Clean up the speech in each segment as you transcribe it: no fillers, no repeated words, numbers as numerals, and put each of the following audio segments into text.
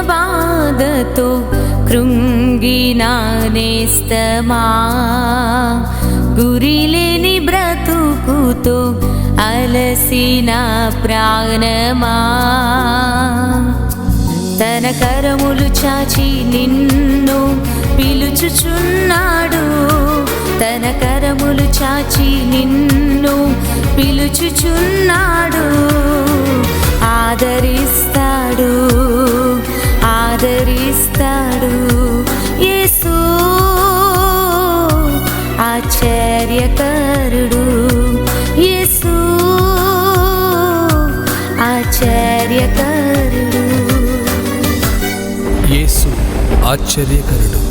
బాధతో కృంగిన నేస్తమా, గురిలేని బ్రతుకుతో అలసిన ప్రాణమా, తన కరములు చాచి నిన్ను పిలుచుచున్నాడు, తన కరములు చాచి నిన్ను పిలుచుచున్నాడు. ఆదరిస్తాడు, ఆదరిస్తాడు యేసు ఆశ్చర్యకరుడు, యేసు ఆశ్చర్యకరుడు, యేసు ఆశ్చర్యకరుడు.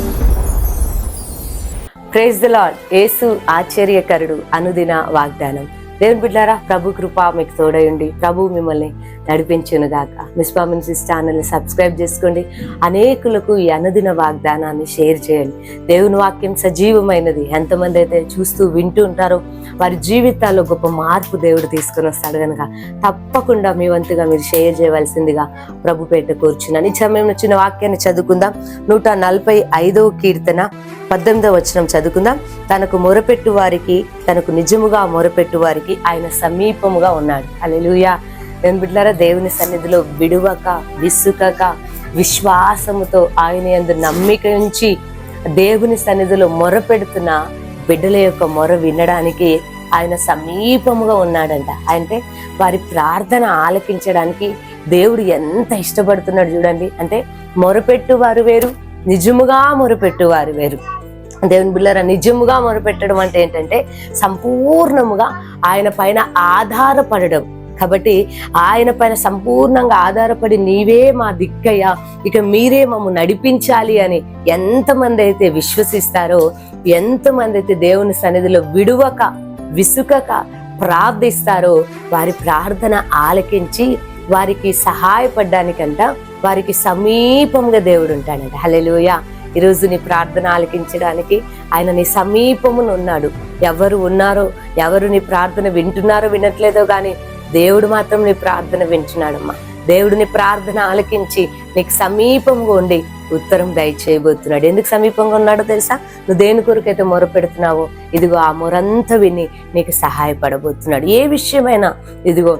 Praise the lord. యేసు ఆశ్చర్యకరుడు అనుదిన వాగ్దానం. దేవుని బిడ్డలారా, ప్రభు కృప మీకు తోడయండి. ప్రభు మిమ్మల్ని నడిపించును గాక. మిస్పా మినిస్ట్రీస్ ఛానల్ని సబ్స్క్రైబ్ చేసుకోండి. అనేకులకు ఈ అనుదిన వాగ్దానాన్ని షేర్ చేయండి. దేవుని వాక్యం సజీవమైనది. ఎంతమంది అయితే చూస్తూ వింటూ ఉంటారో వారి జీవితాల్లో గొప్ప మార్పు దేవుడు తీసుకొని వస్తాడు కనుక తప్పకుండా మీ వంతుగా మీరు షేర్ చేయవలసిందిగా ప్రభు పేట కోరుచున్నాను. ఈ సమయం వచ్చిన వాక్యాన్ని చదువుకుందాం. 145వ కీర్తన 18వ వచనం చదువుకుందాం. తనకు మొరపెట్టు వారికి, తనకు నిజముగా మొరపెట్టు వారికి ఆయన సమీపముగా ఉన్నాడు. హల్లెలూయా. దేవుని బిడ్డలారా, దేవుని సన్నిధిలో విడువక విసుకక విశ్వాసముతో ఆయన యందు నమ్మిక ఉంచి దేవుని సన్నిధిలో మొరపెడుతున్న బిడ్డల యొక్క మొర వినడానికి ఆయన సమీపముగా ఉన్నాడంట. అంటే వారి ప్రార్థన ఆలకించడానికి దేవుడు ఎంత ఇష్టపడుతున్నాడు చూడండి. అంటే మొరపెట్టు వారు వేరు, నిజముగా మొరపెట్టు వారు వేరు. దేవుని బిడ్డలారా, నిజముగా మొరపెట్టడం అంటే ఏంటంటే సంపూర్ణముగా ఆయన పైన ఆధారపడడం. కాబట్టి ఆయన పైన సంపూర్ణంగా ఆధారపడి నీవే మా దిక్కయ్యా, ఇక మీరే మమ్మల్ని నడిపించాలి అని ఎంతమంది అయితే విశ్వసిస్తారో, ఎంతమంది అయితే దేవుని సన్నిధిలో విడువక విసుకక ప్రార్థిస్తారో వారి ప్రార్థన ఆలకించి వారికి సహాయపడడానికంట వారికి సమీపంగా దేవుడు ఉంటాడంట. హల్లెలూయా. ఈరోజు నీ ప్రార్థన ఆలకించడానికి ఆయన నీ సమీపమున ఉన్నాడు. ఎవరు ఉన్నారో, ఎవరు నీ ప్రార్థన వింటున్నారో వినట్లేదో కానీ దేవుడు మాత్రం నీ ప్రార్థన వింటున్నాడమ్మా. దేవుడు నీ ప్రార్థన ఆలకించి నీకు సమీపంగా ఉండి ఉత్తరం దయచేయబోతున్నాడు. ఎందుకు సమీపంగా ఉన్నాడో తెలుసా? నువ్వు దేని కొరకైతే మొరపెడుతున్నావో ఇదిగో ఆ మొరంతా విని నీకు సహాయపడబోతున్నాడు. ఏ విషయమైనా ఇదిగో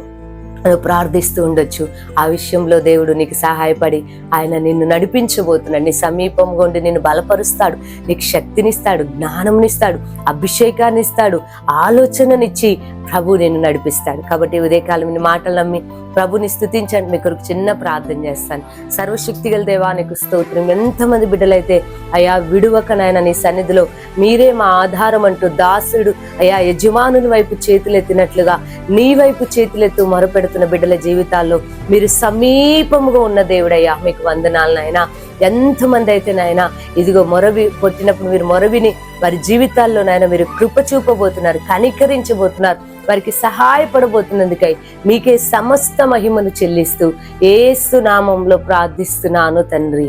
నువ్వు ప్రార్థిస్తూ ఉండొచ్చు. ఆ విషయంలో దేవుడు నీకు సహాయపడి ఆయన నిన్ను నడిపించబోతున్నాడు. నీ సమీపంగా ఉండి నిన్ను బలపరుస్తాడు, నీకు శక్తినిస్తాడు, జ్ఞానంనిస్తాడు, అభిషేకాన్ని ఇస్తాడు, ఆలోచననిచ్చి ప్రభు నిన్ను నడిపిస్తాడు. కాబట్టి ఉదయకాలం నీ మాటలు నమ్మి ప్రభుని స్తుతించండి. మీ కొరకు చిన్న ప్రార్థన చేస్తాను. సర్వశక్తిగల దేవా నీకు స్తోత్రం. ఎంతమంది బిడ్డలైతే అయ్యా విడువకనైనా నీ సన్నిధిలో మీరే మా ఆధారం అంటూ దాసుడు అయ్యా యజమానుని వైపు చేతులెత్తినట్లుగా నీ వైపు చేతులెత్తు మొరపెడుతున్న బిడ్డల జీవితాల్లో మీరు సమీపముగా ఉన్న దేవుడయ్యా మీకు వందనాలు నాయనా. ఎంతమంది అయితే నాయన ఇదిగో మొరవి కొట్టినప్పుడు మీరు మొరవిని వారి జీవితాల్లో నాయన మీరు కృప చూపబోతున్నారు, కనికరించబోతున్నారు, వారికి సహాయపడబోతున్నందుకై మీకే సమస్త మహిమను చెల్లిస్తూ యేసు నామంలో ప్రార్థిస్తున్నాను తండ్రి.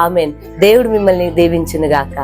ఆమెన్. దేవుడు మిమ్మల్ని దీవించును గాక.